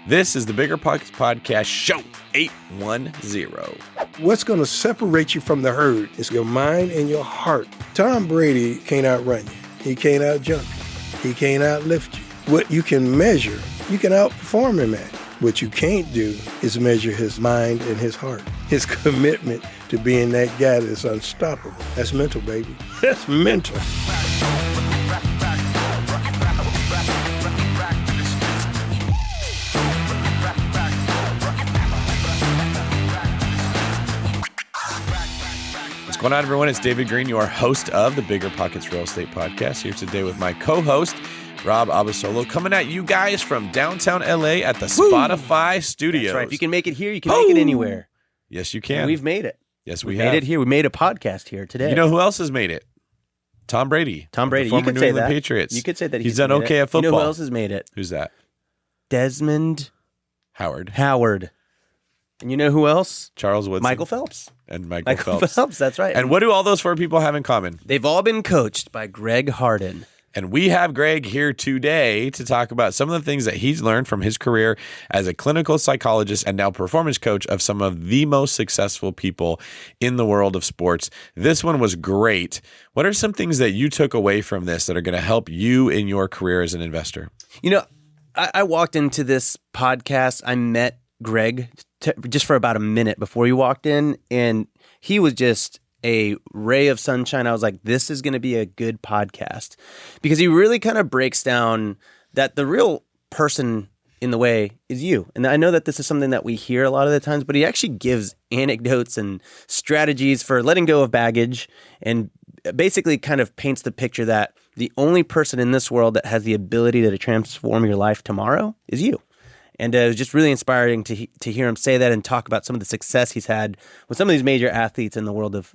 This is the BiggerPockets Podcast, Show 810. What's going to separate you from the herd is your mind and your heart. Tom Brady can't outrun you. He can't outjump you. He can't outlift you. What you can measure, you can outperform him at. What you can't do is measure his mind and his heart. His commitment to being that guy that's unstoppable. That's mental, baby. That's mental. What's going on, everyone? It's David Green, your host of the BiggerPockets Real Estate Podcast, here today with my co-host, Rob Abasolo, coming at you guys from downtown LA at the Spotify Studios. That's right. If you can make it here, you can make it anywhere. Yes, you can. And we've made it. Yes, we have. made it here. We made a podcast here today. You know who else has made it? Tom Brady. Tom Brady. The former You could New say England that. Patriots. You could say that he's done okay at football. You know who else has made it? Who's that? Desmond Howard. And you know who else? Charles Woodson. Michael Phelps. And Michael Phelps, that's right. And what do all those four people have in common? They've all been coached by Greg Harden. And we have Greg here today to talk about some of the things that he's learned from his career as a clinical psychologist and now performance coach of some of the most successful people in the world of sports. This one was great. What are some things that you took away from this that are going to help you in your career as an investor? You know, I walked into this podcast. I met Greg just for about a minute before you walked in, and he was just a ray of sunshine. I was like, this is going to be a good podcast, because he really kind of breaks down that the real person in the way is you. And I know that this is something that we hear a lot of the times, but he actually gives anecdotes and strategies for letting go of baggage, and basically kind of paints the picture that the only person in this world that has the ability to transform your life tomorrow is you. And it was just really inspiring to hear him say that and talk about some of the success he's had with some of these major athletes in the world of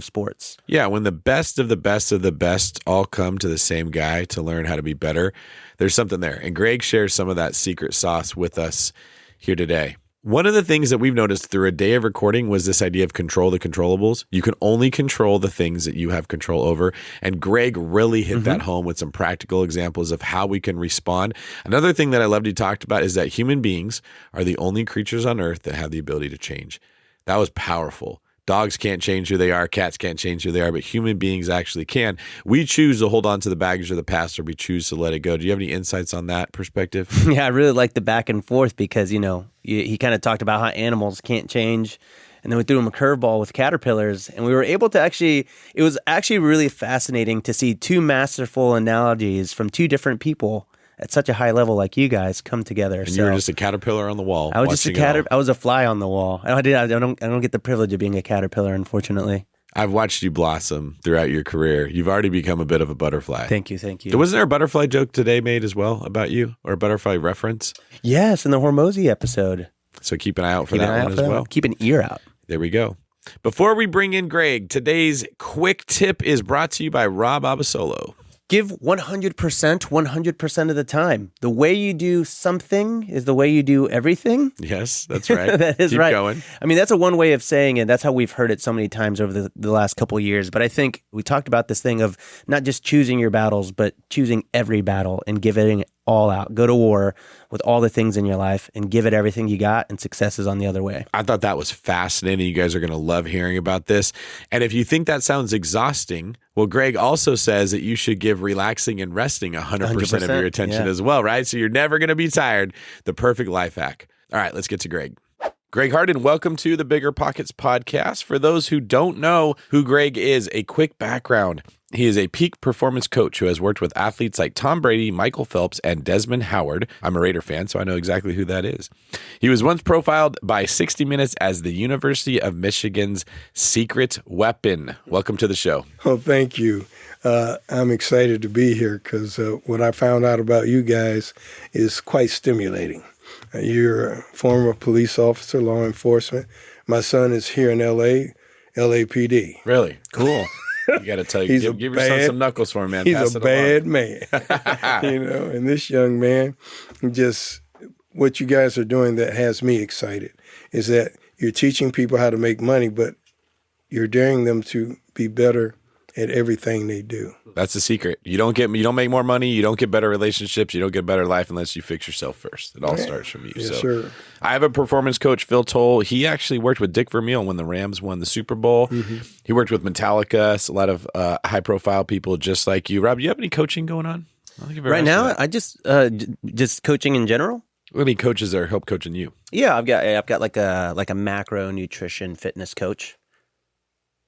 sports. Yeah, when the best of the best of the best all come to the same guy to learn how to be better, there's something there. And Greg shares some of that secret sauce with us here today. One of the things that we've noticed through a day of recording was this idea of control the controllables. You can only control the things that you have control over. And Greg really hit that home with some practical examples of how we can respond. Another thing that I loved he talked about is that human beings are the only creatures on earth that have the ability to change. That was powerful. Dogs can't change who they are. Cats can't change who they are, but human beings actually can. We choose to hold on to the baggage of the past, or we choose to let it go. Do you have any insights on that perspective? Yeah, I really like the back and forth, because, you know, he kind of talked about how animals can't change. And then we threw him a curveball with caterpillars, and we were able to it was actually really fascinating to see two masterful analogies from two different people at such a high level like you guys come together. And you were just a caterpillar on the wall. I was just I was a fly on the wall. I don't get the privilege of being a caterpillar, unfortunately. I've watched you blossom throughout your career. You've already become a bit of a butterfly. Thank you. Wasn't there a butterfly joke today made as well about you, or a butterfly reference? Yes, in the Hormozy episode. So keep an eye out for that one as well. Keep an ear out. There we go. Before we bring in Greg, today's quick tip is brought to you by Rob Abasolo. Give 100% of the time. The way you do something is the way you do everything. Yes, that's right. That is Keep right. going. I mean, that's a one way of saying it. That's how we've heard it so many times over the last couple of years. But I think we talked about this thing of not just choosing your battles, but choosing every battle and giving it all out. Go to war with all the things in your life and give it everything you got, and success is on the other way. I thought that was fascinating. You guys are going to love hearing about this. And if you think that sounds exhausting, well, Greg also says that you should give relaxing and resting 100% of your attention as well, right? So you're never going to be tired. The perfect life hack. All right, let's get to Greg. Greg Harden, welcome to the BiggerPockets podcast. For those who don't know who Greg is, a quick background. He is a peak performance coach who has worked with athletes like Tom Brady, Michael Phelps, and Desmond Howard. I'm a Raider fan, so I know exactly who that is. He was once profiled by 60 Minutes as the University of Michigan's secret weapon. Welcome to the show. Oh, thank you. I'm excited to be here, because what I found out about you guys is quite stimulating. You're a former police officer, law enforcement. My son is here in L.A., LAPD. Really? Cool. You got to tell you, give your son some knuckles for him, man. He's Pass a it bad along. man. And this young man, just what you guys are doing that has me excited is that you're teaching people how to make money, but you're daring them to be better at everything they do. That's the secret. You don't make more money. You don't get better relationships. You don't get better life unless you fix yourself first. It all starts from you. Yes, sir. I have a performance coach, Phil Toll. He actually worked with Dick Vermeil when the Rams won the Super Bowl. Mm-hmm. He worked with Metallica, a lot of high profile people just like you. Rob, do you have any coaching going on? I don't think I've ever Right asked now, that. I just coaching in general. What many coaches are help coaching you? Yeah, I've got like a macro nutrition fitness coach.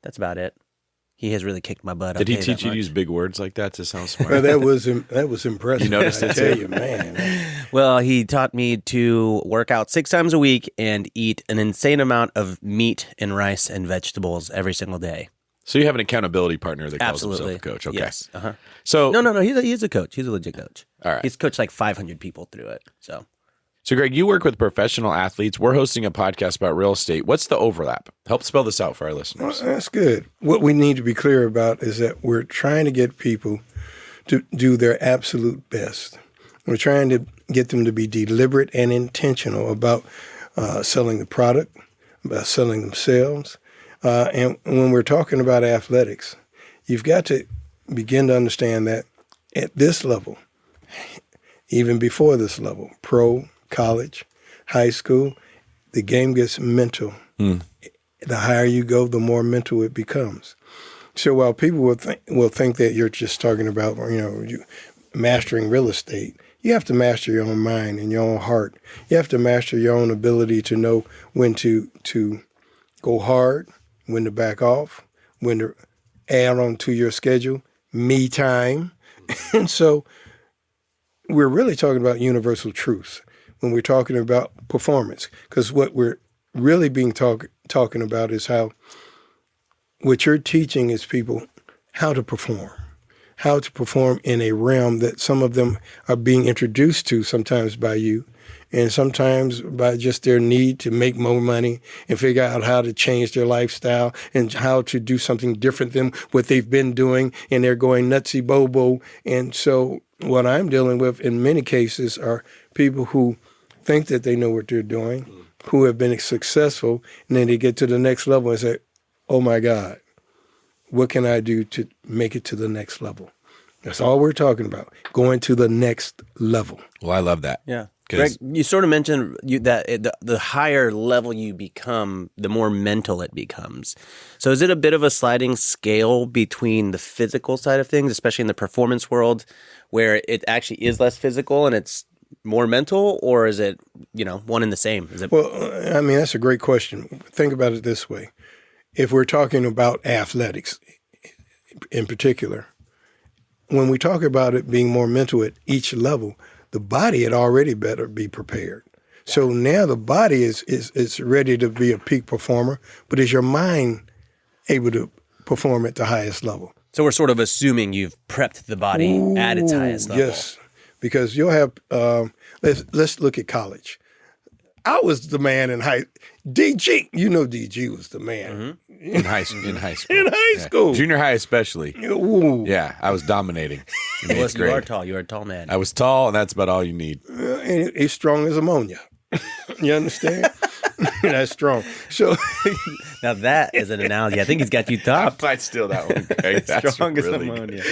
That's about it. He has really kicked my butt. Did he teach you to use big words like that to sound smart? Well, that was impressive. You noticed I it tell too? you, man. Well, he taught me to work out 6 times a week and eat an insane amount of meat and rice and vegetables every single day. So you have an accountability partner that calls Absolutely. himself a coach. Okay. Yes. Uh-huh. So No. He's a coach. He's a legit coach. All right. He's coached like 500 people through it. So, Greg, you work with professional athletes. We're hosting a podcast about real estate. What's the overlap? Help spell this out for our listeners. Well, that's good. What we need to be clear about is that we're trying to get people to do their absolute best. We're trying to get them to be deliberate and intentional about selling the product, about selling themselves. And when we're talking about athletics, you've got to begin to understand that at this level, even before this level, pro, college, high school, the game gets mental. The higher you go, the more mental it becomes. So while people will think that you're just talking about, you mastering real estate, you have to master your own mind and your own heart. You have to master your own ability to know when to go hard, when to back off, when to add on to your schedule, me time. And so we're really talking about universal truths when we're talking about performance, because what we're really being talking about is how what you're teaching is people how to perform in a realm that some of them are being introduced to sometimes by you and sometimes by just their need to make more money and figure out how to change their lifestyle and how to do something different than what they've been doing, and they're going nutsy bobo. And so what I'm dealing with in many cases are people who think that they know what they're doing, who have been successful, and then they get to the next level and say, oh my God, what can I do to make it to the next level? That's all we're talking about, going to the next level. Well, I love that. Yeah. Greg, you sort of mentioned that the higher level you become, the more mental it becomes. So is it a bit of a sliding scale between the physical side of things, especially in the performance world, where it actually is less physical and it's more mental, or is it, one and the same? Is it? Well, I mean, that's a great question. Think about it this way. If we're talking about athletics in particular, when we talk about it being more mental at each level, the body had already better be prepared. So now the body is ready to be a peak performer, but is your mind able to perform at the highest level? So we're sort of assuming you've prepped the body at its highest level. Yes, because you'll have, let's look at college. I was the man in DG. DG was the man. In high school. In high school. Junior high especially. Ooh. Yeah, I was dominating in eighth You are grade. tall. You're a tall man. I was tall, and that's about all you need. And it's strong as ammonia. You understand? That's strong. So Now that is an analogy. I think he's got you topped. I might steal that one, Greg. That's Strong as really ammonia.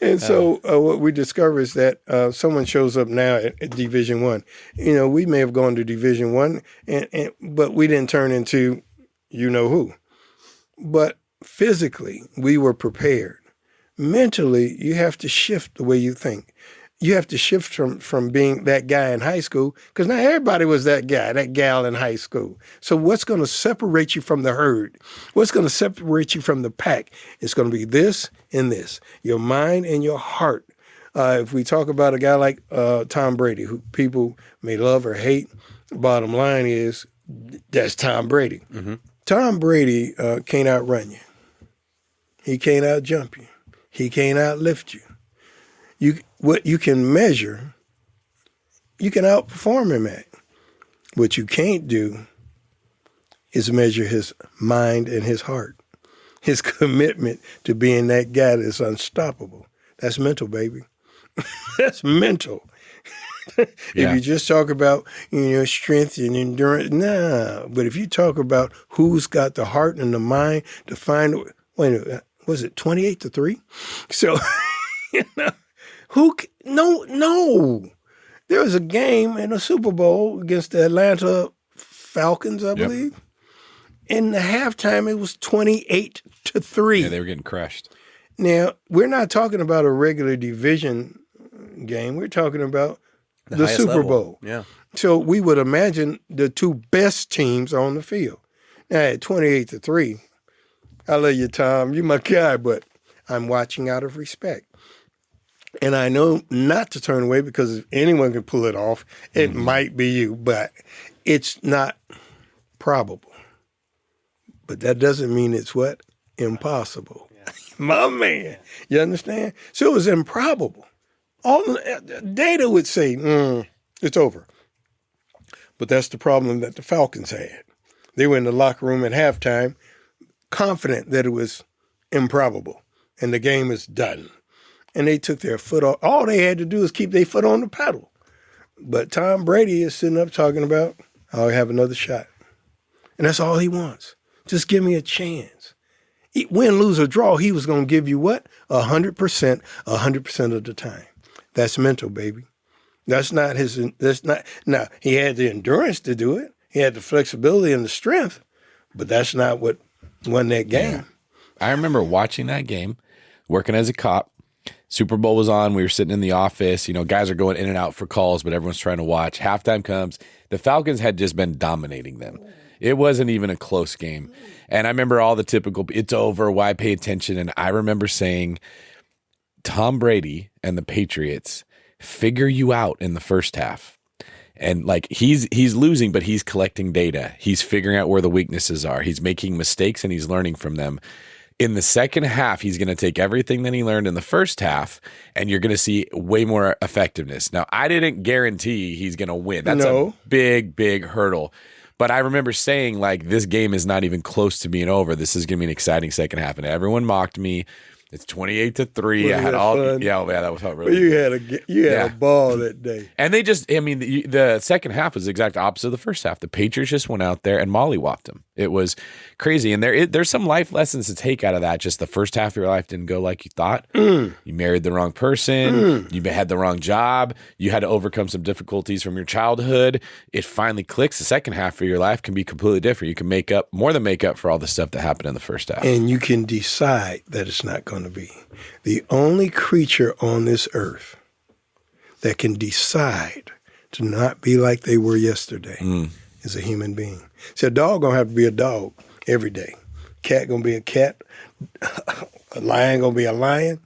And so what we discover is that someone shows up now at Division I. We may have gone to Division I, but we didn't turn into who. But physically, we were prepared. Mentally, you have to shift the way you think. You have to shift from being that guy in high school, because not everybody was that guy, that gal in high school. So what's going to separate you from the herd? What's going to separate you from the pack? It's going to be this and this, your mind and your heart. If we talk about a guy like Tom Brady, who people may love or hate, the bottom line is that's Tom Brady. Mm-hmm. Tom Brady can't outrun you. He can't outjump you. He can't outlift you. What you can measure, you can outperform him at. What you can't do is measure his mind and his heart, his commitment to being that guy that's unstoppable. That's mental, baby. That's mental. If you just talk about strength and endurance, nah. But if you talk about who's got the heart and the mind to find, wait a minute, was it 28-3? So, no. There was a game in a Super Bowl against the Atlanta Falcons, I believe. In the halftime, it was 28-3. Yeah, they were getting crushed. Now, we're not talking about a regular division game. We're talking about the Super level. Bowl. Yeah. So we would imagine the two best teams on the field. Now, at 28-3, I love you, Tom. You're my guy, but I'm watching out of respect. And I know not to turn away because if anyone can pull it off, it might be you, but it's not probable. But that doesn't mean it's what? Impossible. Yeah. My man. You understand? So it was improbable. All the data would say, it's over. But that's the problem that the Falcons had. They were in the locker room at halftime, confident that it was improbable, and the game is done. And they took their foot off. All they had to do is keep their foot on the pedal. But Tom Brady is sitting up talking about, I'll have another shot. And that's all he wants. Just give me a chance. Win, lose, or draw, he was going to give you what? 100% of the time. That's mental, baby. Now, he had the endurance to do it. He had the flexibility and the strength, but that's not what won that game. Yeah. I remember watching that game, working as a cop. Super Bowl was on. We were sitting in the office. Guys are going in and out for calls, but everyone's trying to watch. Halftime comes. The Falcons had just been dominating them. It wasn't even a close game. And I remember all the typical, it's over, why pay attention? And I remember saying, Tom Brady and the Patriots figure you out in the first half. And like he's losing, but he's collecting data. He's figuring out where the weaknesses are. He's making mistakes and he's learning from them. In the second half, he's going to take everything that he learned in the first half, and you're going to see way more effectiveness. Now, I didn't guarantee he's going to win. That's a big, big hurdle. But I remember saying, like, this game is not even close to being over. This is going to be an exciting second half. And everyone mocked me. It's 28-3. I had all fun? Yeah, that was really good. You had a ball that day. And they just, the second half was the exact opposite of the first half. The Patriots just went out there and mollywhopped them. It was crazy. And there's some life lessons to take out of that. Just the first half of your life didn't go like you thought. You married the wrong person. You had the wrong job. You had to overcome some difficulties from your childhood. It finally clicks. The second half of your life can be completely different. You can more than make up for all the stuff that happened in the first half. And you can decide that it's not going to be. The only creature on this earth that can decide to not be like they were yesterday is a human being. So a dog going to have to be a dog every day. Cat going to be a cat. A lion going to be a lion.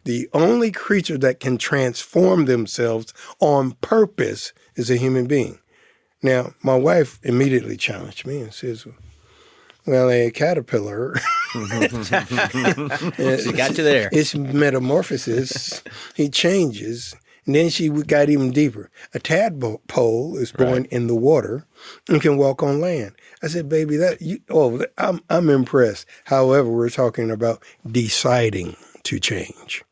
The only creature that can transform themselves on purpose is a human being. Now, my wife immediately challenged me and says, well, a caterpillar. She got you there. It's metamorphosis. He changes. And then she got even deeper. A tadpole is born in the water and can walk on land. I said, baby, I'm impressed. However, we're talking about deciding to change.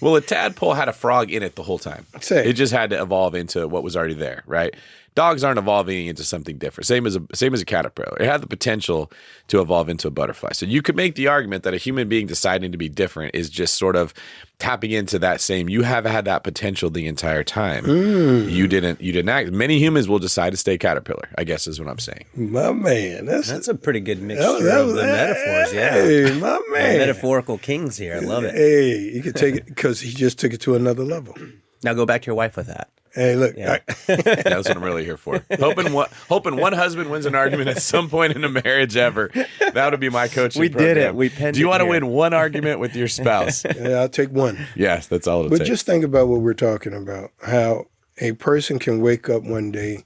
Well, a tadpole had a frog in it the whole time. It just had to evolve into what was already there, right? Dogs aren't evolving into something different. Same as a caterpillar. It had the potential to evolve into a butterfly. So you could make the argument that a human being deciding to be different is just sort of tapping into that same. You have had that potential the entire time. You didn't act. Many humans will decide to stay caterpillar, I guess is what I'm saying. My man, that's a pretty good mixture of the metaphors. Yeah, hey, my man, metaphorical kings here. I love it. Hey, you could take it because he just took it to another level. Now go back to your wife with that. Hey, look. Yeah. That's what I'm really here for. Hoping one husband wins an argument at some point in a marriage ever. That would be my coaching program. We did it. We penned Do you it want to here. win one argument with your spouse? Yeah, I'll take one. Yes, that's all it'll But take. just think about what we're talking about, how a person can wake up one day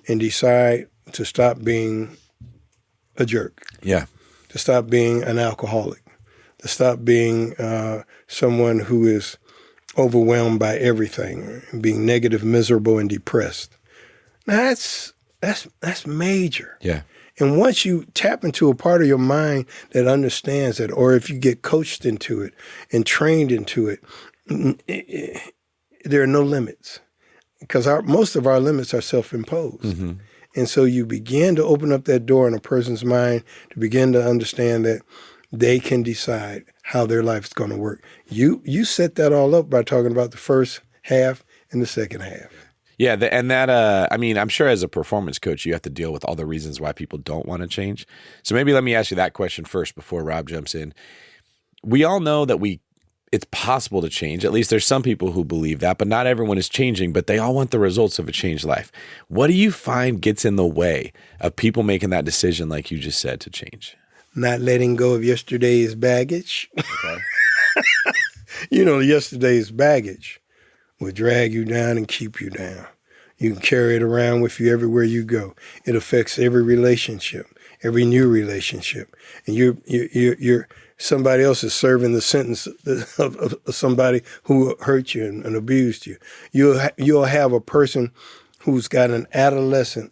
and decide to stop being a jerk, Yeah. to stop being an alcoholic, to stop being someone who is overwhelmed by everything, being negative, miserable, and depressed. Now that's major. Yeah. And once you tap into a part of your mind that understands it, or if you get coached into it and trained into it, there are no limits. Because most of our limits are self-imposed. Mm-hmm. And so you begin to open up that door in a person's mind to begin to understand that they can decide how their life is going to work. You set that all up by talking about the first half and the second half. Yeah, I mean, I'm sure as a performance coach, you have to deal with all the reasons why people don't want to change. So maybe let me ask you that question first before Rob jumps in. We all know that it's possible to change. At least there's some people who believe that, but not everyone is changing, but they all want the results of a changed life. What do you find gets in the way of people making that decision, like you just said, to change? Not letting go of yesterday's baggage. Okay. Yesterday's baggage will drag you down and keep you down. You can carry it around with you everywhere you go. It affects every relationship, every new relationship. And you're somebody else is serving the sentence of somebody who hurt you and abused you. You'll have a person who's got an adolescent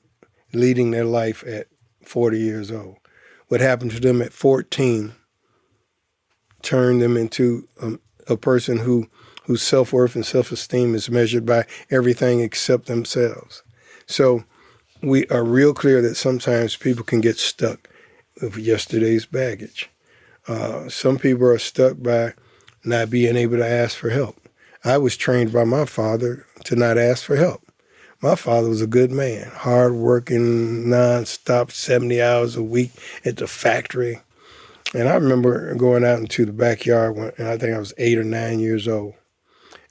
leading their life at 40 years old. What happened to them at 14 turned them into a person whose self-worth and self-esteem is measured by everything except themselves. So we are real clear that sometimes people can get stuck with yesterday's baggage. Some people are stuck by not being able to ask for help. I was trained by my father to not ask for help. My father was a good man, hard-working, nonstop, 70 hours a week at the factory. And I remember going out into the backyard and I think I was 8 or 9 years old.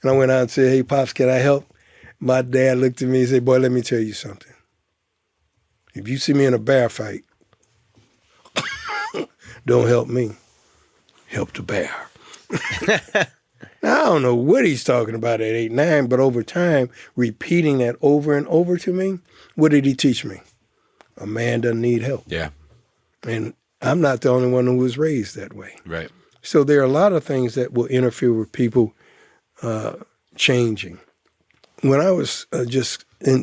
And I went out and said, "Hey, Pops, can I help?" My dad looked at me and said, "Boy, let me tell you something. If you see me in a bear fight, don't help me. Help the bear." Now, I don't know what he's talking about at 8, 9, but over time, repeating that over and over to me, what did he teach me? A man doesn't need help. Yeah. And I'm not the only one who was raised that way. Right. So there are a lot of things that will interfere with people changing. When I was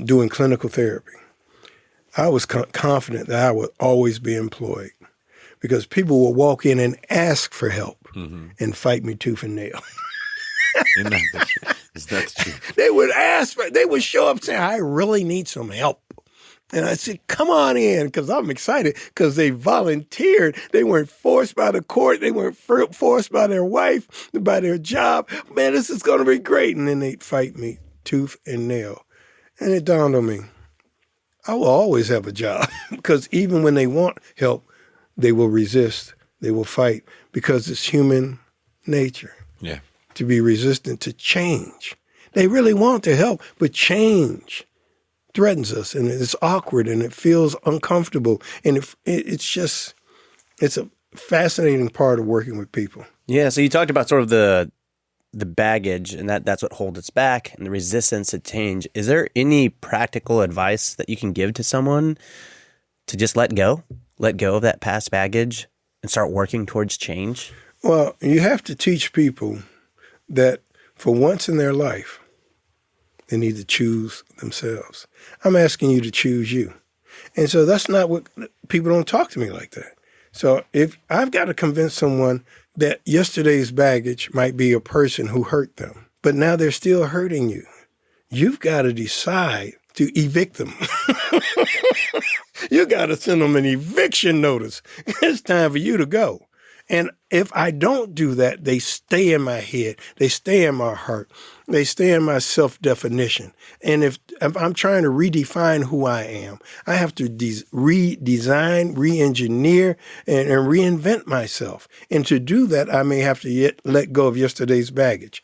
doing clinical therapy, I was confident that I would always be employed because people will walk in and ask for help and fight me tooth and nail. Is that the truth? They would show up saying, "I really need some help." And I said, "Come on in," because I'm excited because they volunteered. They weren't forced by the court. They weren't forced by their wife, by their job. "Man, this is going to be great." And then they'd fight me tooth and nail. And it dawned on me, I will always have a job because even when they want help, they will resist. They will fight because it's human nature. Yeah. To be resistant to change. They really want to help, but change threatens us, and it's awkward, and it feels uncomfortable, and it's a fascinating part of working with people. Yeah, so you talked about sort of the baggage, and that's what holds us back, and the resistance to change. Is there any practical advice that you can give to someone to just let go of that past baggage, and start working towards change? Well, you have to teach people that for once in their life, they need to choose themselves. I'm asking you to choose you. And so that's not what people don't talk to me like that. So if I've got to convince someone that yesterday's baggage might be a person who hurt them, but now they're still hurting you, you've got to decide to evict them. You got to send them an eviction notice. It's time for you to go. And if I don't do that, they stay in my head. They stay in my heart. They stay in my self-definition. And if I'm trying to redefine who I am, I have to redesign, re-engineer, and reinvent myself. And to do that, I may have to let go of yesterday's baggage.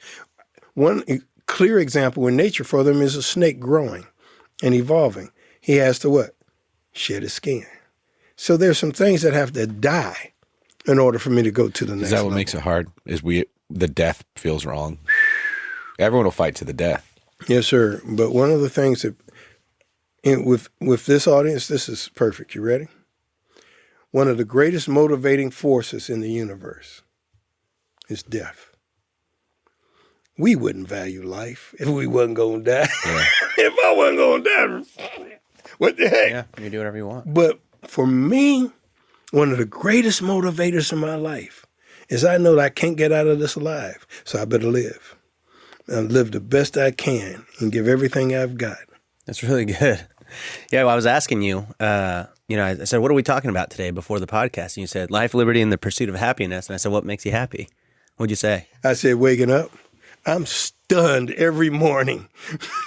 One clear example in nature for them is a snake growing and evolving. He has to what? Shed his skin. So there's some things that have to die in order for me to go to the next Is that what level. makes it hard? Is the death feels wrong? Everyone will fight to the death. Yes, sir. But one of the things that, with this audience, this is perfect. You ready? One of the greatest motivating forces in the universe is death. We wouldn't value life if we wasn't going to die. Yeah. If I wasn't going to die, what the heck? Yeah, you do whatever you want. But for me, one of the greatest motivators in my life is I know that I can't get out of this alive, so I better live. And live the best I can and give everything I've got. That's really good. Yeah, well, I was asking you, I said, what are we talking about today before the podcast? And you said, life, liberty, and the pursuit of happiness. And I said, what makes you happy? What'd you say? I said, waking up. I'm stunned every morning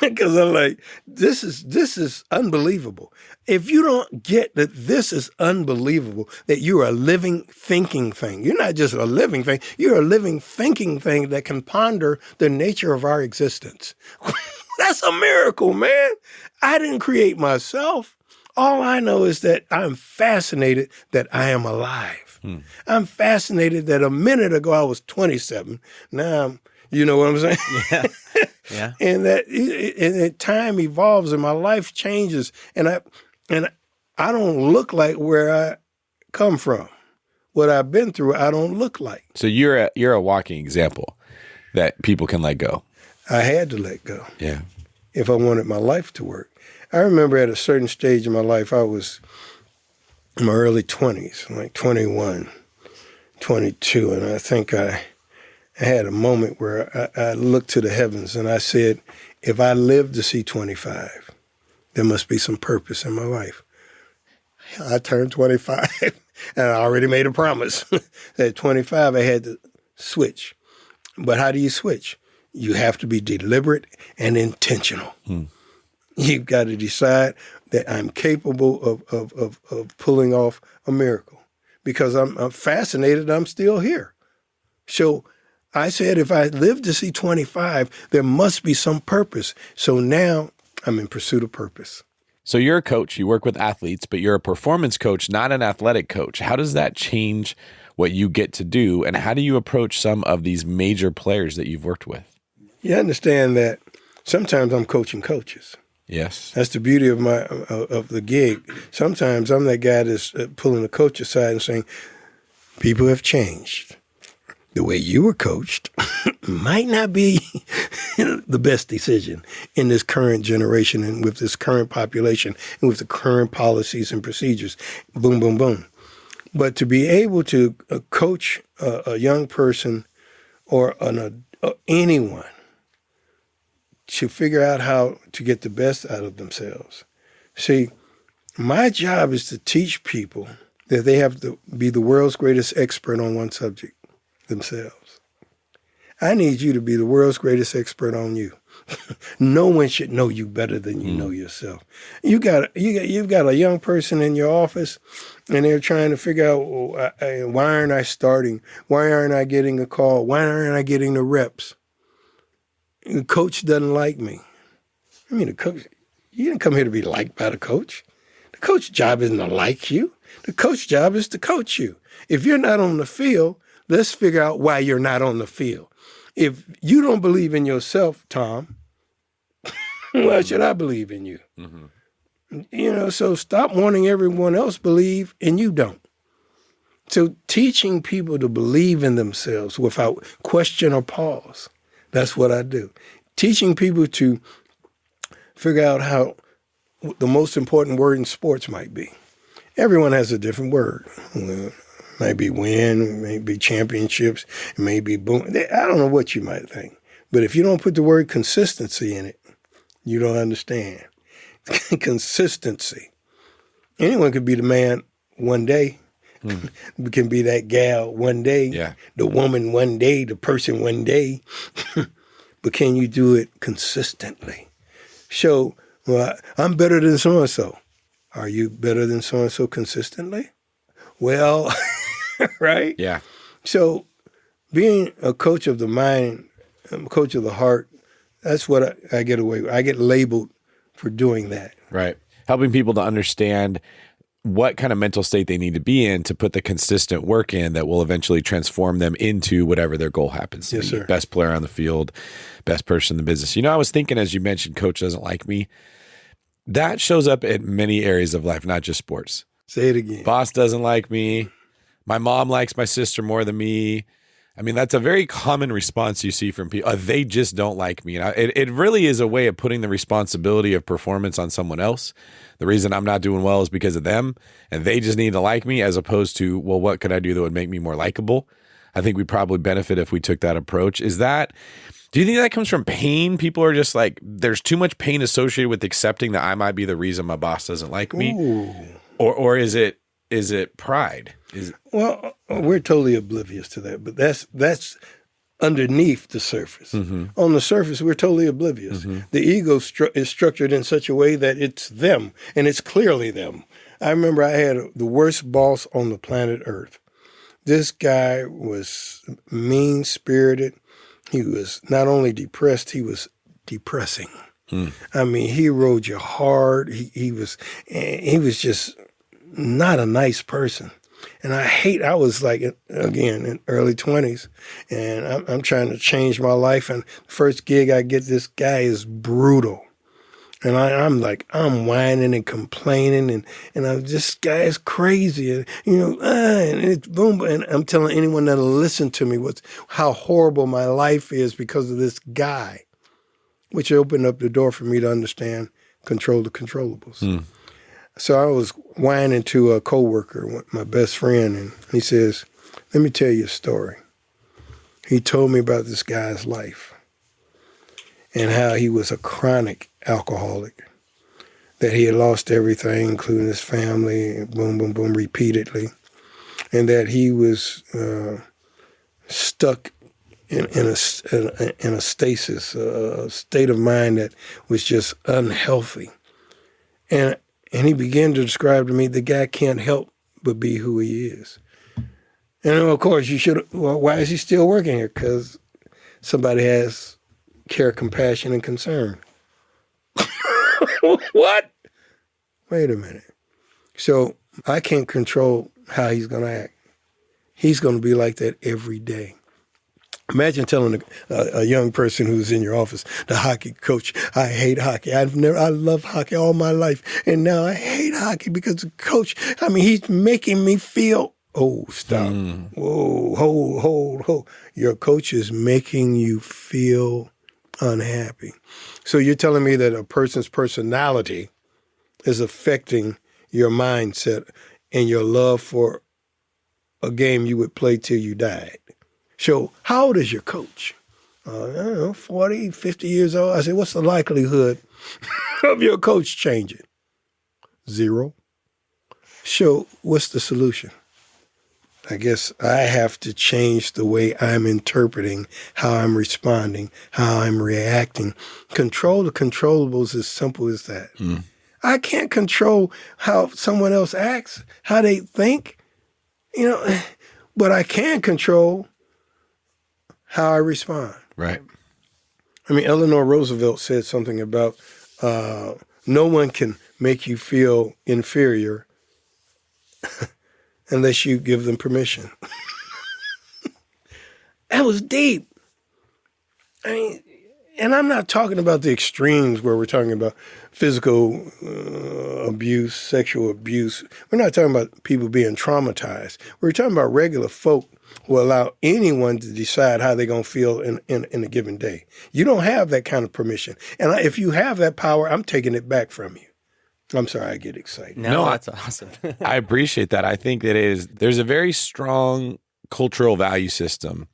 because I'm like, this is unbelievable. If you don't get that this is unbelievable, that you're a living, thinking thing. You're not just a living thing. You're a living, thinking thing that can ponder the nature of our existence. That's a miracle, man. I didn't create myself. All I know is that I'm fascinated that I am alive. I'm fascinated that a minute ago I was 27. Now I'm, you know what I'm saying? Yeah. Yeah. And that time evolves and my life changes, and I don't look like where I come from. What I've been through, I don't look like. So you're a walking example that people can let go. I had to let go. Yeah. If I wanted my life to work. I remember at a certain stage in my life, I was in my early 20s, like 21, 22, and I think I had a moment where I looked to the heavens and I said, if I live to see 25, there must be some purpose in my life. I turned 25 and I already made a promise. At 25, I had to switch. But how do you switch? You have to be deliberate and intentional. You've got to decide that I'm capable of pulling off a miracle because I'm fascinated I'm still here. So I said, if I live to see 25, there must be some purpose. So now I'm in pursuit of purpose. So you're a coach, you work with athletes, but you're a performance coach, not an athletic coach. How does that change what you get to do? And how do you approach some of these major players that you've worked with? You understand that sometimes I'm coaching coaches. Yes. That's the beauty of the gig. Sometimes I'm that guy that's pulling the coach aside and saying, people have changed. The way you were coached might not be the best decision in this current generation and with this current population and with the current policies and procedures. Boom, boom, boom. But to be able to coach a young person or anyone to figure out how to get the best out of themselves. See, my job is to teach people that they have to be the world's greatest expert on one subject, themselves. I need you to be the world's greatest expert on you. No one should know you better than you know yourself. You've got a young person in your office, and they're trying to figure out, why aren't I starting? Why aren't I getting a call? Why aren't I getting the reps? The coach doesn't like me. I mean, the coach, you didn't come here to be liked by the coach. The coach's job isn't to like you. The coach's job is to coach you. If you're not on the field, let's figure out why you're not on the field. If you don't believe in yourself, Tom, why should I believe in you? Mm-hmm. So stop wanting everyone else believe and you don't. So teaching people to believe in themselves without question or pause. That's what I do. Teaching people to figure out how the most important word in sports might be. Everyone has a different word. It might be win, it may be championships, it may be boom. I don't know what you might think. But if you don't put the word consistency in it, you don't understand. Consistency. Anyone could be the man one day. Can be that gal one day, the woman one day, the person one day. But can you do it consistently? So, well, I'm better than so-and-so. Are you better than so-and-so consistently? Well, right? Yeah. So being a coach of the mind, a coach of the heart, that's what I get away with. I get labeled for doing that. Right. Helping people to understand what kind of mental state they need to be in to put the consistent work in that will eventually transform them into whatever their goal happens to be. Sir. Best player on the field, best person in the business. I was thinking, as you mentioned, coach doesn't like me. That shows up in many areas of life, not just sports. Say it again. Boss doesn't like me. My mom likes my sister more than me. I mean, that's a very common response you see from people. They just don't like me. And it really is a way of putting the responsibility of performance on someone else. The reason I'm not doing well is because of them, and they just need to like me, as opposed to, well, what could I do that would make me more likable? I think we'd probably benefit if we took that approach. Is that Do you think that comes from pain? People are just like, there's too much pain associated with accepting that I might be the reason my boss doesn't like me, or is it pride? Well, we're totally oblivious to that, but that's underneath the surface. On the surface, we're totally oblivious. The ego is structured in such a way that it's them, and it's clearly them. I remember I had the worst boss on the planet Earth. This guy was mean-spirited. He was not only depressed, he was depressing. I mean, he rode you hard. He was just not a nice person. And I was like, again, in early 20s, and I'm trying to change my life. And the first gig I get, this guy is brutal. And I'm whining and complaining, and this guy is crazy, and and it's boom. And I'm telling anyone that'll listen to me how horrible my life is because of this guy, which opened up the door for me to understand control the controllables. So I was whining to a coworker, my best friend, and he says, "Let me tell you a story." He told me about this guy's life and how he was a chronic alcoholic, that he had lost everything, including his family, boom, boom, boom, repeatedly, and that he was stuck in a stasis, a state of mind that was just unhealthy. And he began to describe to me the guy can't help but be who he is. And of course, why is he still working here? Because somebody has care, compassion, and concern. What? Wait a minute. So I can't control how he's going to act. He's going to be like that every day. Imagine telling a young person who's in your office, the hockey coach, I hate hockey. I love hockey all my life, and now I hate hockey because the coach, he's making me feel, stop. Whoa, hold. Your coach is making you feel unhappy. So you're telling me that a person's personality is affecting your mindset and your love for a game you would play till you died. So how old is your coach? I don't know, 40, 50 years old. I said, what's the likelihood of your coach changing? 0. So what's the solution? I guess I have to change the way I'm interpreting, how I'm responding, how I'm reacting. Control the controllables is simple as that. I can't control how someone else acts, how they think, but I can control how I respond. Right. Eleanor Roosevelt said something about no one can make you feel inferior unless you give them permission. That was deep. And I'm not talking about the extremes where we're talking about physical abuse, sexual abuse. We're not talking about people being traumatized. We're talking about regular folk who allow anyone to decide how they're going to feel in a given day. You don't have that kind of permission. And if you have that power, I'm taking it back from you. I'm sorry, I get excited. No, that's awesome. I appreciate that. I think there's a very strong cultural value system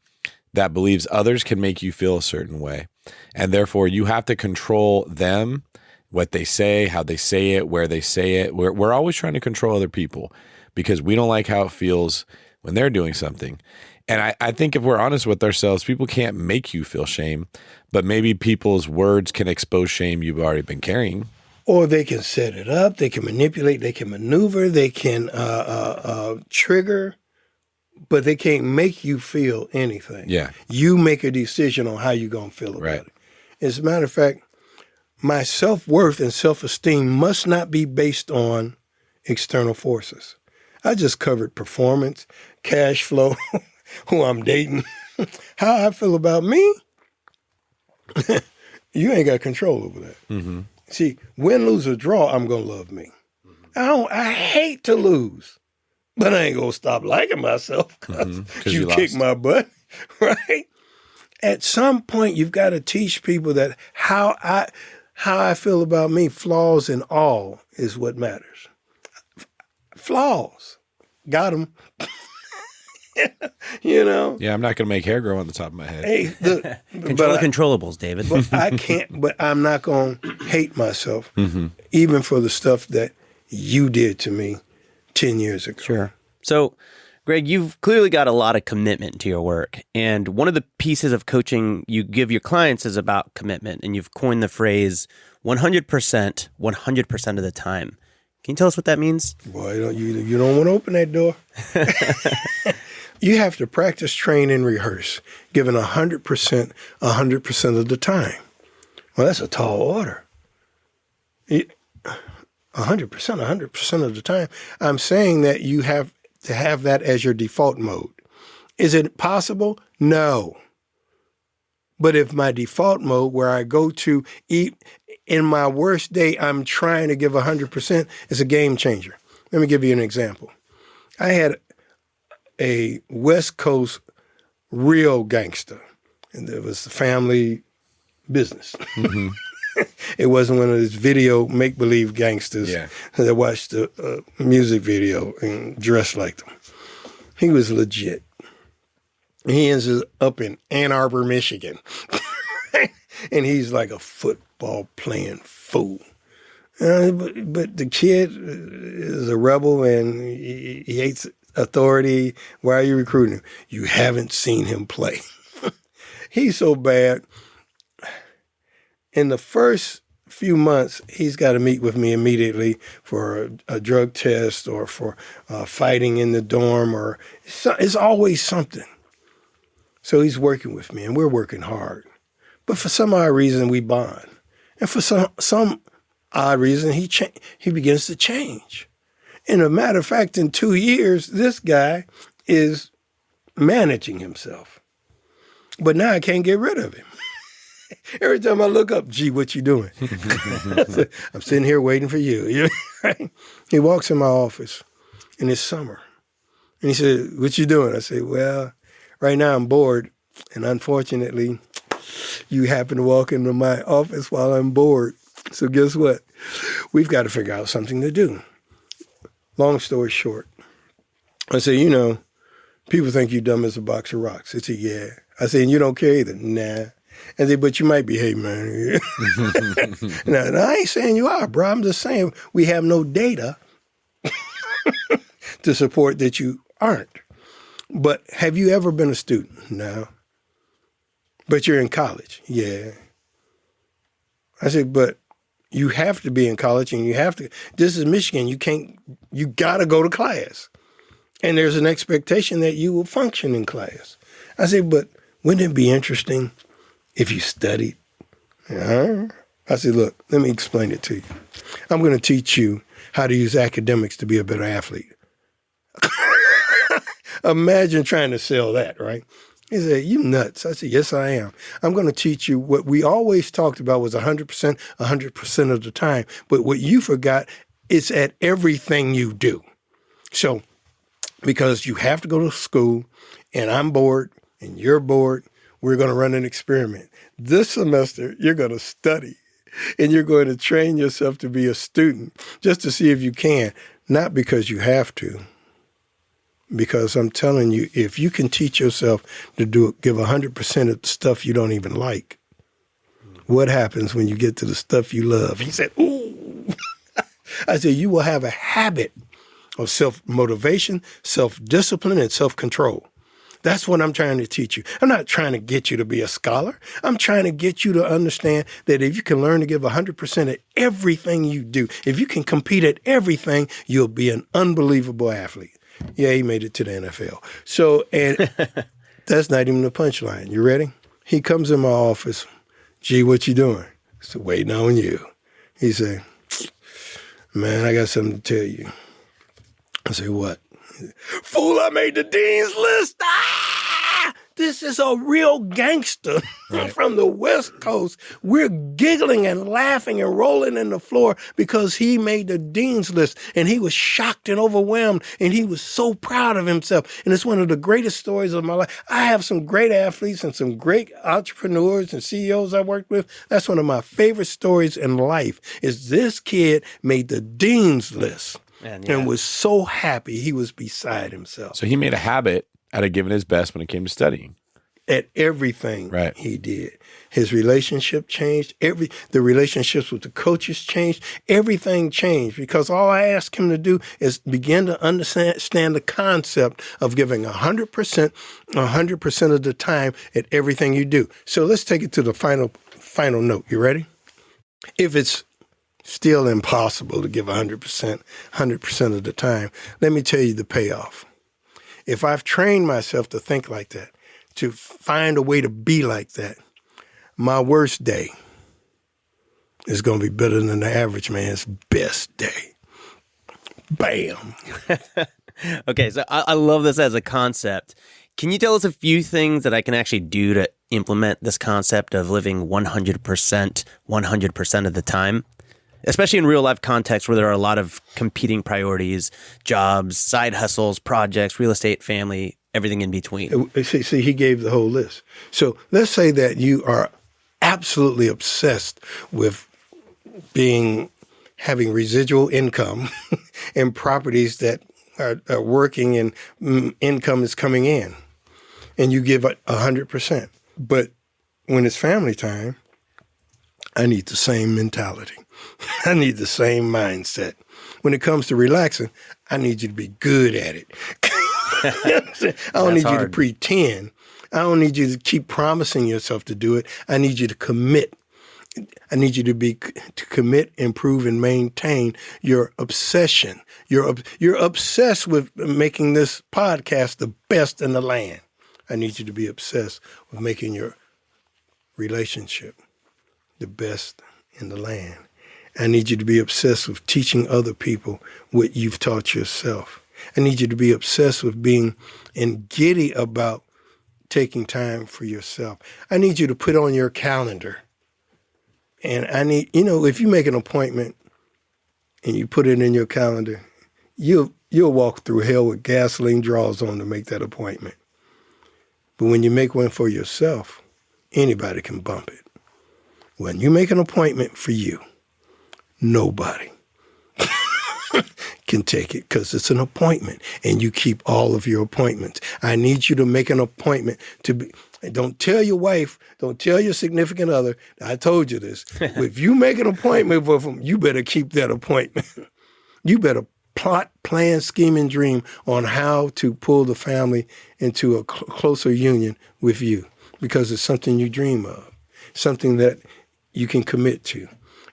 that believes others can make you feel a certain way. And therefore, you have to control them, what they say, how they say it, where they say it. We're always trying to control other people because we don't like how it feels when they're doing something. And I think if we're honest with ourselves, people can't make you feel shame, but maybe people's words can expose shame you've already been carrying. Or they can set it up, they can manipulate, they can maneuver, they can trigger, but they can't make you feel anything. Yeah. You make a decision on how you're going to feel about it. As a matter of fact, my self-worth and self-esteem must not be based on external forces. I just covered performance, cash flow, who I'm dating, how I feel about me. You ain't got control over that. Mm-hmm. See, win, lose, or draw, I'm going to love me. I hate to lose, but I ain't going to stop liking myself because you kicked my butt, right? At some point, you've got to teach people that how I feel about me, flaws and all, is what matters. Flaws. Got them. You know? Yeah, I'm not going to make hair grow on the top of my head. Hey, look, Control the controllables, David. but I can't, but I'm not going to hate myself, even for the stuff that you did to me 10 years ago. Sure. So, Greg, you've clearly got a lot of commitment to your work. And one of the pieces of coaching you give your clients is about commitment. And you've coined the phrase 100%, 100% of the time. Can you tell us what that means? Boy, you don't want to open that door. You have to practice, train, and rehearse, giving 100%, 100% of the time. Well, that's a tall order. 100%, 100% of the time. I'm saying that you have to have that as your default mode. Is it possible? No. But if my default mode, where I go to eat in my worst day, I'm trying to give 100%, is a game changer. Let me give you an example. I had a West Coast real gangster, and it was a family business. It wasn't one of those video make-believe gangsters that watched the music video and dressed like them. He was legit. He ends up in Ann Arbor, Michigan. And he's like a football playing fool. But the kid is a rebel and he hates authority. Why are you recruiting him? You haven't seen him play. He's so bad. In the first few months, he's got to meet with me immediately for a drug test or for fighting in the dorm, or it's always something. So he's working with me, and we're working hard. But for some odd reason, we bond. And for some odd reason, he begins to change. And a matter of fact, in 2 years, this guy is managing himself. But now I can't get rid of him. Every time I look up, gee, what you doing? I'm sitting here waiting for you. He walks in my office, and it's summer. And he said, what you doing? I said, well, right now I'm bored. And unfortunately, you happen to walk into my office while I'm bored. So guess what? We've got to figure out something to do. Long story short, I said, people think you dumb as a box of rocks. He said, yeah. I said, and you don't care either? Nah. I said, but you might be, hey, man. Now, I ain't saying you are, bro. I'm just saying we have no data to support that you aren't. But have you ever been a student? No. But you're in college? Yeah. I said, but you have to be in college and you have to, this is Michigan, you got to go to class. And there's an expectation that you will function in class. I said, but wouldn't it be interesting if you studied? I said, look, let me explain it to you. I'm going to teach you how to use academics to be a better athlete. Imagine trying to sell that, right? He said, you nuts. I said, yes, I am. I'm going to teach you what we always talked about was 100%, 100% of the time. But what you forgot, it's at everything you do. So, because you have to go to school, and I'm bored, and you're bored, we're going to run an experiment. This semester, you're going to study, and you're going to train yourself to be a student just to see if you can, not because you have to. Because I'm telling you, if you can teach yourself to give 100% of the stuff you don't even like, what happens when you get to the stuff you love? He said, ooh. I said, you will have a habit of self-motivation, self-discipline, and self-control. That's what I'm trying to teach you. I'm not trying to get you to be a scholar. I'm trying to get you to understand that if you can learn to give 100% of everything you do, if you can compete at everything, you'll be an unbelievable athlete. Yeah, he made it to the NFL. So, and that's not even the punchline. You ready? He comes in my office. Gee, what you doing? I said, waiting on you. He said, man, I got something to tell you. I said, what? Fool, I made the dean's list. This is a real gangster from the West Coast. We're giggling and laughing and rolling in the floor because he made the dean's list, and he was shocked and overwhelmed, and he was so proud of himself. And it's one of the greatest stories of my life. I have some great athletes and some great entrepreneurs and CEOs I worked with. That's one of my favorite stories in life, is this kid made the dean's list. And was so happy he was beside himself. So he made a habit Out of giving his best when it came to studying. At everything Right. he did. His relationship changed. The relationships with the coaches changed. Everything changed because all I asked him to do is begin to understand the concept of giving 100% of the time at everything you do. So let's take it to the final note. You ready? If it's still impossible to give 100% of the time, let me tell you the payoff. If I've trained myself to think like that, to find a way to be like that, my worst day is going to be better than the average man's best day. Bam. Okay, so I love this as a concept. Can you tell us a few things that I can actually do to implement this concept of living 100% of the time? Especially in real life context where there are a lot of competing priorities, jobs, side hustles, projects, real estate, family, everything in between. See, he gave the whole list. So let's say that you are absolutely obsessed with having residual income and properties that are working and income is coming in, and you give 100%. But when it's family time, I need the same mentality. I need the same mindset. When it comes to relaxing, I need you to be good at it. I don't need you to pretend. I don't need you to keep promising yourself to do it. I need you to commit. I need you to commit, improve, and maintain your obsession. You're obsessed with making this podcast the best in the land. I need you to be obsessed with making your relationship the best in the land. I need you to be obsessed with teaching other people what you've taught yourself. I need you to be obsessed with being giddy about taking time for yourself. I need you to put on your calendar. And I need, if you make an appointment and you put it in your calendar, you'll walk through hell with gasoline draws on to make that appointment. But when you make one for yourself, anybody can bump it. When you make an appointment for you, nobody can take it because it's an appointment and you keep all of your appointments. I need you to make an appointment don't tell your wife, don't tell your significant other, I told you this. If you make an appointment with them, you better keep that appointment. You better plot, plan, scheme, and dream on how to pull the family into a closer union with you because it's something you dream of, something that you can commit to.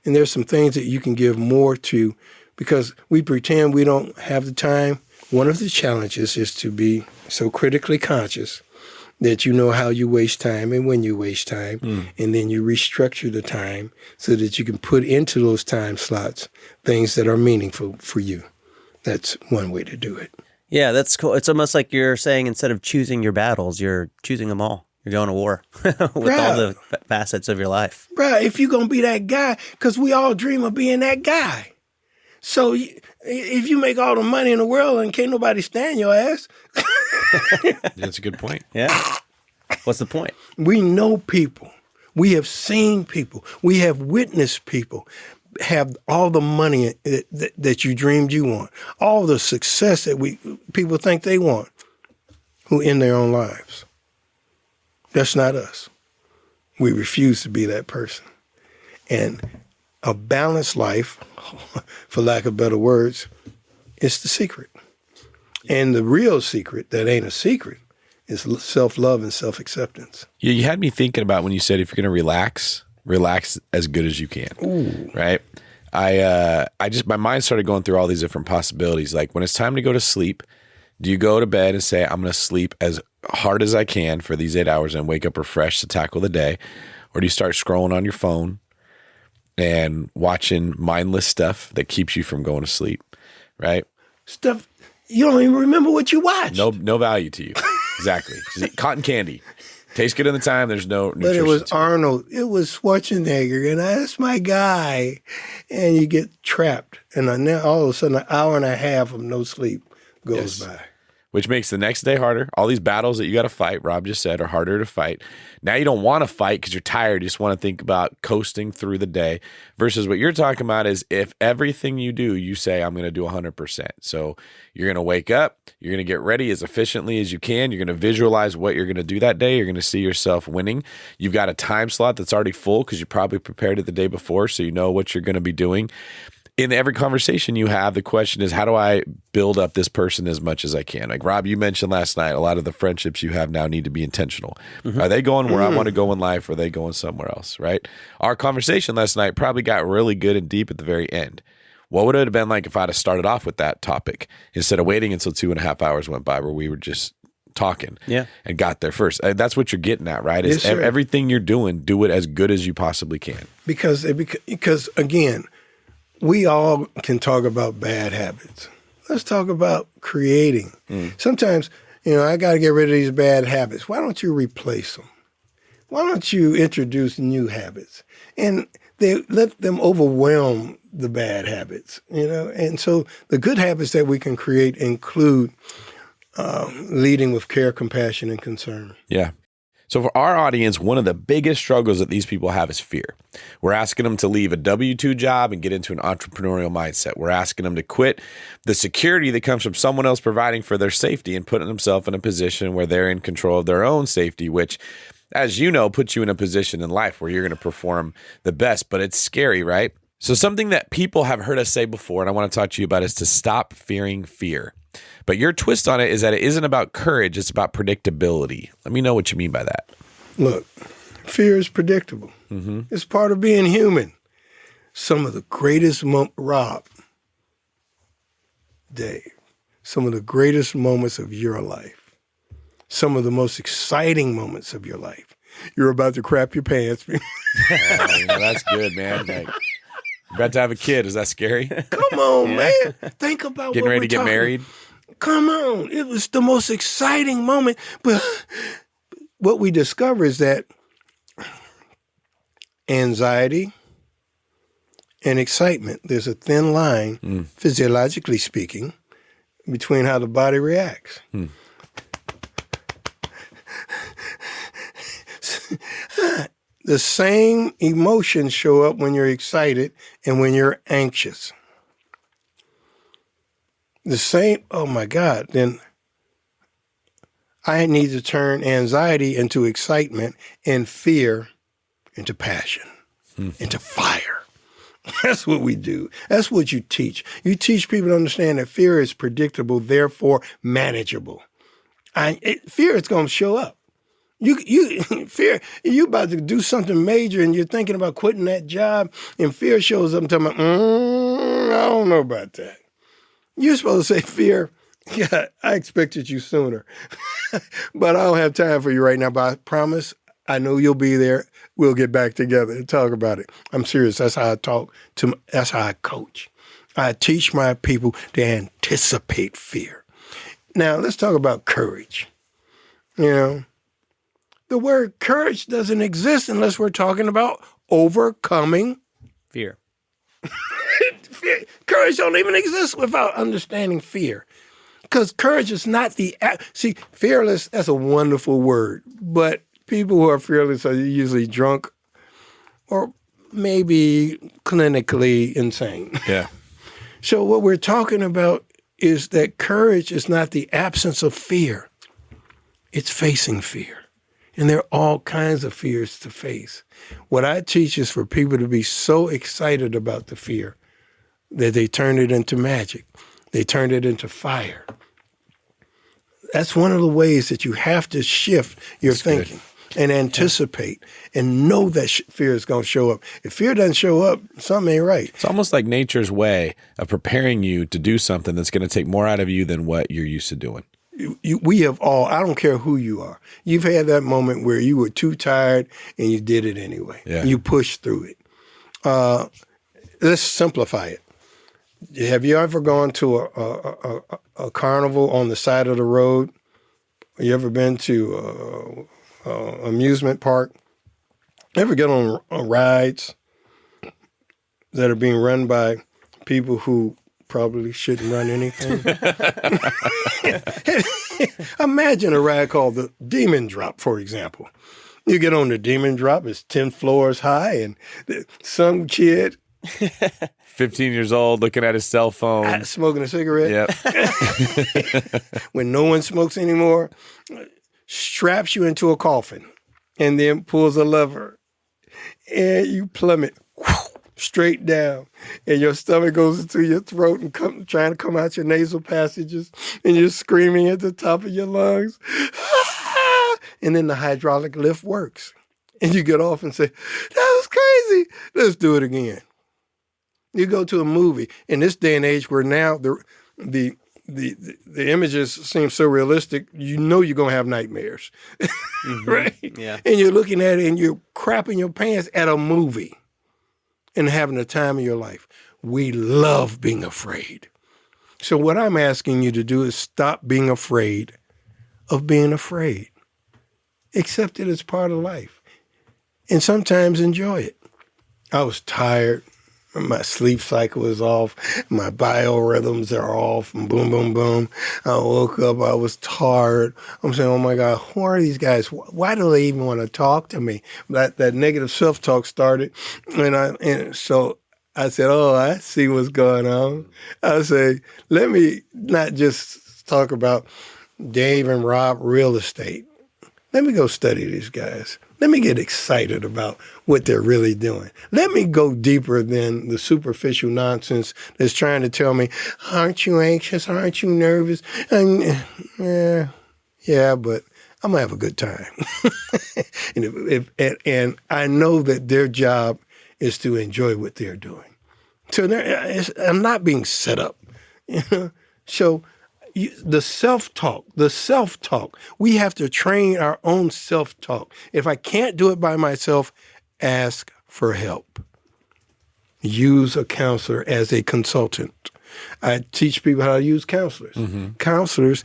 And there's some things that you can give more to because we pretend we don't have the time. One of the challenges is to be so critically conscious that you know how you waste time and when you waste time, and then you restructure the time so that you can put into those time slots things that are meaningful for you. That's one way to do it. Yeah, that's cool. It's almost like you're saying instead of choosing your battles, you're choosing them all. You're going to war with all the facets of your life. Bruh, if you're going to be that guy, because we all dream of being that guy. So if you make all the money in the world and can't nobody stand your ass. That's a good point. Yeah. What's the point? We know people. We have seen people. We have witnessed people have all the money that you dreamed you want, all the success that people think they want, who end their own lives. That's not us. We refuse to be that person. And a balanced life, for lack of better words, is the secret. And the real secret that ain't a secret is self-love and self-acceptance. You had me thinking about when you said if you're going to relax as good as you can. Ooh. Right? My mind started going through all these different possibilities. Like when it's time to go to sleep, do you go to bed and say, I'm going to sleep as hard as I can for these 8 hours and wake up refreshed to tackle the day? Or do you start scrolling on your phone and watching mindless stuff that keeps you from going to sleep? Right? Stuff you don't even remember what you watched. No value to you. Exactly. Just eat cotton candy. Tastes good in the time. There's no nutrition. But it was Arnold. It was Schwarzenegger. And that's my guy. And you get trapped. And then all of a sudden, an hour and a half of no sleep goes by. which makes the next day harder. All these battles that you got to fight, Rob just said, are harder to fight. Now you don't want to fight because you're tired. You just want to think about coasting through the day versus what you're talking about is if everything you do, you say, I'm going to do 100%. So you're going to wake up, you're going to get ready as efficiently as you can. You're going to visualize what you're going to do that day. You're going to see yourself winning. You've got a time slot that's already full because you probably prepared it the day before, so you know what you're going to be doing. In every conversation you have, the question is, how do I build up this person as much as I can? Like Rob, you mentioned last night, a lot of the friendships you have now need to be intentional. Are they going where I want to go in life, or are they going somewhere else, right? Our conversation last night probably got really good and deep at the very end. What would it have been like if I'd have started off with that topic instead of waiting until 2.5 hours went by where we were just talking and got there first? That's what you're getting at, right? Is Yes, sir. everything you're doing, do it as good as you possibly can. Because again, we all can talk about bad habits. Let's talk about creating. Sometimes, I got to get rid of these bad habits. Why don't you replace them? Why don't you introduce new habits? And they let them overwhelm the bad habits, And so the good habits that we can create include leading with care, compassion, and concern. Yeah. So for our audience, one of the biggest struggles that these people have is fear. We're asking them to leave a W-2 job and get into an entrepreneurial mindset. We're asking them to quit the security that comes from someone else providing for their safety and putting themselves in a position where they're in control of their own safety, which, as you know, puts you in a position in life where you're going to perform the best. But it's scary, right? So something that people have heard us say before, and I want to talk to you about, is to stop fearing fear. But your twist on it is that it isn't about courage, it's about predictability. Let me know what you mean by that. Look, fear is predictable. It's part of being human. Some of the greatest Dave, some of the greatest moments of your life, some of the most exciting moments of your life, you're about to crap your pants. That's good, man. Like, you're about to have a kid. Is that scary? Come on, man. Think about Getting ready to get married? Come on. It was the most exciting moment. But what we discover is that anxiety and excitement, there's a thin line, physiologically speaking, between how the body reacts. The same emotions show up when you're excited and when you're anxious. The same, oh my God, then I need to turn anxiety into excitement and fear into passion, into fire. That's what we do. That's what you teach. You teach people to understand that fear is predictable, therefore manageable. Fear is going to show up. Fear, you about to do something major and you're thinking about quitting that job, and fear shows up and telling me, I don't know about that. You're supposed to say, fear, yeah, I expected you sooner, but I don't have time for you right now, but I promise I know you'll be there. We'll get back together and talk about it. I'm serious. That's how I talk that's how I coach. I teach my people to anticipate fear. Now, let's talk about courage. The word courage doesn't exist unless we're talking about overcoming Fear. fear. Courage don't even exist without understanding fear. Because courage is not see, fearless, that's a wonderful word, but people who are fearless are usually drunk or maybe clinically insane. Yeah. So what we're talking about is that courage is not the absence of fear. It's facing fear. And there are all kinds of fears to face. What I teach is for people to be so excited about the fear that they turn it into magic. They turn it into fire. That's one of the ways that you have to shift your thinking and anticipate and know that fear is going to show up. If fear doesn't show up, something ain't right. It's almost like nature's way of preparing you to do something that's going to take more out of you than what you're used to doing. We have all, I don't care who you are, you've had that moment where you were too tired and you did it anyway. Yeah. You pushed through it. Let's simplify it. Have you ever gone to a carnival on the side of the road? You ever been to an amusement park? Ever get on rides that are being run by people who probably shouldn't run anything. Imagine a ride called the Demon Drop, for example. You get on the Demon Drop, it's 10 floors high, and some kid 15 years old, looking at his cell phone. Smoking a cigarette. Yep. When no one smokes anymore, straps you into a coffin and then pulls a lever and you plummet straight down and your stomach goes into your throat and trying to come out your nasal passages and you're screaming at the top of your lungs. And then the hydraulic lift works. And you get off and say, that was crazy. Let's do it again. You go to a movie in this day and age where now the images seem so realistic, you know you're going to have nightmares, right? Yeah. And you're looking at it and you're crapping your pants at a movie and having the time of your life. We love being afraid. So what I'm asking you to do is stop being afraid of being afraid. Accept it as part of life. And sometimes enjoy it. I was tired. My sleep cycle was off. My biorhythms are off. And boom, boom, boom. I woke up. I was tired. I'm saying, oh, my God, who are these guys? Why do they even want to talk to me? That negative self-talk started. And so I said, oh, I see what's going on. I say, let me not just talk about Dave and Rob real estate. Let me go study these guys. Let me get excited about what they're really doing. Let me go deeper than the superficial nonsense that's trying to tell me, aren't you anxious? Aren't you nervous? And, yeah, but I'm going to have a good time. And I know that their job is to enjoy what they're doing. So I'm not being set up. So the self-talk, we have to train our own self-talk. If I can't do it by myself, ask for help. Use a counselor as a consultant. I teach people how to use counselors. Mm-hmm. Counselors,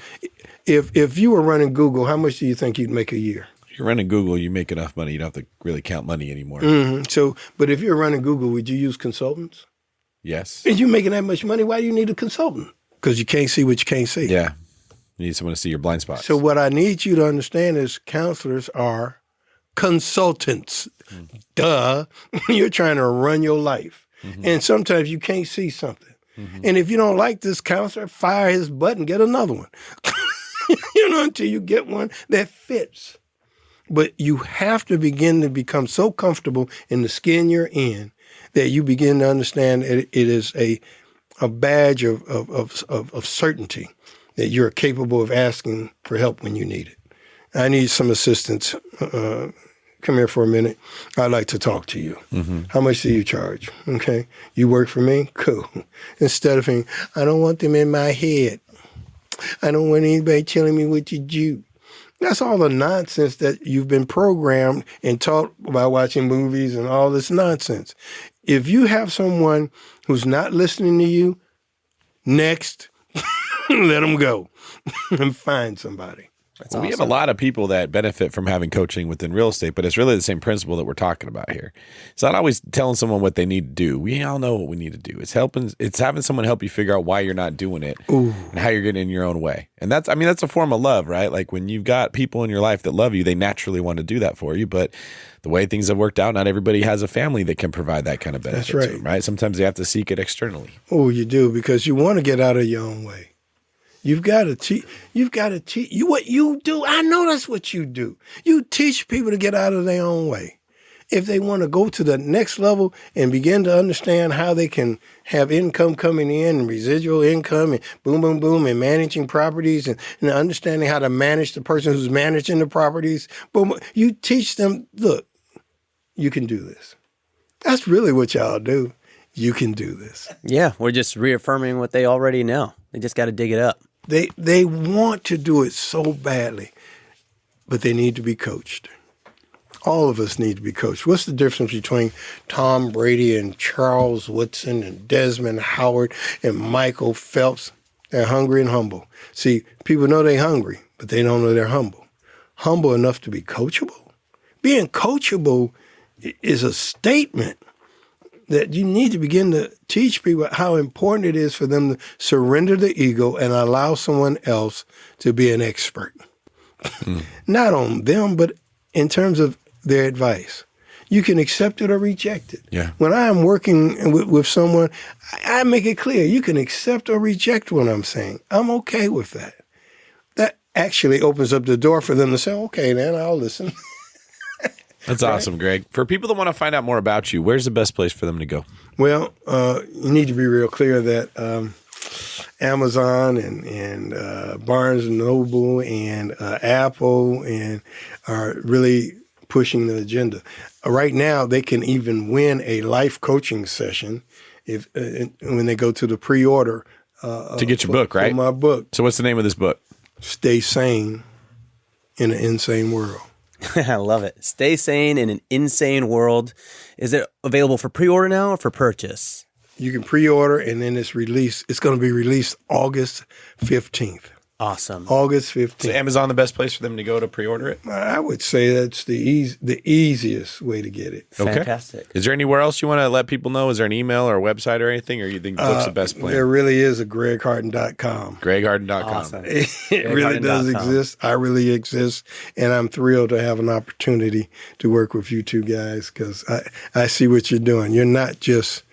if you were running Google, how much do you think you'd make a year? If you're running Google, you make enough money. You don't have to really count money anymore. Mm-hmm. But if you're running Google, would you use consultants? Yes. If you're making that much money, why do you need a consultant? Because you can't see what you can't see. Yeah. You need someone to see your blind spots. So what I need you to understand is counselors are consultants. Mm-hmm. Duh. You're trying to run your life. Mm-hmm. And sometimes you can't see something. Mm-hmm. And if you don't like this counselor, fire his butt and get another one. Until you get one that fits. But you have to begin to become so comfortable in the skin you're in that you begin to understand it is a badge of certainty that you're capable of asking for help when you need it. I need some assistance. Come here for a minute. I'd like to talk to you. Mm-hmm. How much do you charge? Okay. You work for me? Cool. Instead of thinking, I don't want them in my head. I don't want anybody telling me what to do. That's all the nonsense that you've been programmed and taught by watching movies and all this nonsense. If you have someone who's not listening to you, next, let them go and find somebody. Well, awesome. We have a lot of people that benefit from having coaching within real estate, but it's really the same principle that we're talking about here. It's not always telling someone what they need to do. We all know what we need to do. It's having someone help you figure out why you're not doing it. Ooh. And how you're getting in your own way. And that's a form of love, right? Like when you've got people in your life that love you, they naturally want to do that for you. But the way things have worked out, not everybody has a family that can provide that kind of benefit. That's right. To them, right? Sometimes they have to seek it externally. Oh, you do, because you want to get out of your own way. You've got to teach. What you do. I know that's what you do. You teach people to get out of their own way. If they want to go to the next level and begin to understand how they can have income coming in and residual income and boom, boom, boom, and managing properties and understanding how to manage the person who's managing the properties, boom, you teach them, look, you can do this. That's really what y'all do. You can do this. Yeah, we're just reaffirming what they already know. They just got to dig it up. They want to do it so badly, but they need to be coached. All of us need to be coached. What's the difference between Tom Brady and Charles Woodson and Desmond Howard and Michael Phelps? They're hungry and humble. See, people know they're hungry, but they don't know they're humble. Humble enough to be coachable? Being coachable is a statement that you need to begin to teach people how important it is for them to surrender the ego and allow someone else to be an expert. Not on them, but in terms of their advice. You can accept it or reject it. Yeah. When I'm working with someone, I make it clear you can accept or reject what I'm saying. I'm okay with that. That actually opens up the door for them to say, okay, then I'll listen. That's awesome, Greg. For people that want to find out more about you, where's the best place for them to go? Well, you need to be real clear that Amazon and Barnes and Noble and Apple and are really pushing the agenda. Right now, they can even win a life coaching session when they go to the pre-order to get your book, right? For my book. So what's the name of this book? Stay Sane in an Insane World. I love it. Stay sane in an insane world. Is it available for pre-order now or for purchase? You can pre-order, and then it's released. It's going to be released August 15th. Awesome. August 15th. So Amazon the best place for them to go to pre-order it? I would say that's the easiest way to get it. Okay. Fantastic. Is there anywhere else you want to let people know? Is there an email or a website or anything, or you think the book's the best plan? There really is a GregHarden.com. GregHarden.com. Awesome. It really does exist. I really exist, and I'm thrilled to have an opportunity to work with you two guys because I see what you're doing. You're not just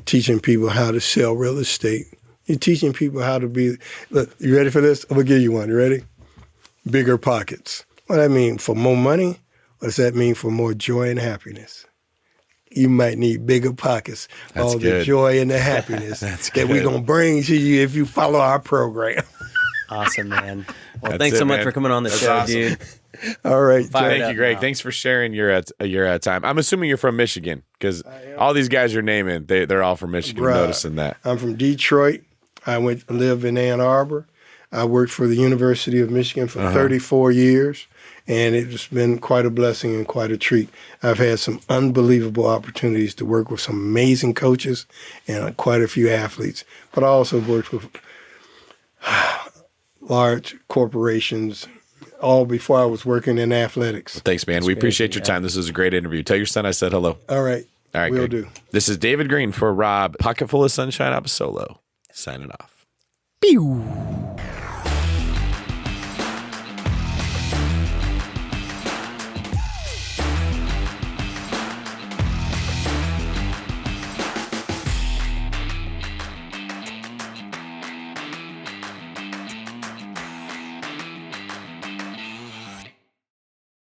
teaching people how to sell real estate. You're teaching people how to be. Look, you ready for this? I'm gonna give you one. You ready? BiggerPockets. What does that mean? For more money? What does that mean for more joy and happiness? You might need bigger pockets. That's all good. the joy and the happiness that we're gonna bring to you if you follow our program. Awesome, man. Well, That's thanks it, so much man. for coming on the That's show, awesome. dude. All right, Fire Jack. it Thank up you, Greg. now. Thanks for sharing your time. I'm assuming you're from Michigan because all these guys you're naming, they're all from Michigan. I'm Bruh. noticing that. I'm from Detroit. I live in Ann Arbor. I worked for the University of Michigan for 34 years, and it's been quite a blessing and quite a treat. I've had some unbelievable opportunities to work with some amazing coaches and quite a few athletes, but I also worked with large corporations, all before I was working in athletics. Thanks, man. We appreciate your time. This was a great interview. Tell your son I said hello. All right. All right, Will Greg. do. This is David Green for Rob. Pocket full of sunshine. I'm solo. Signing off. Pew.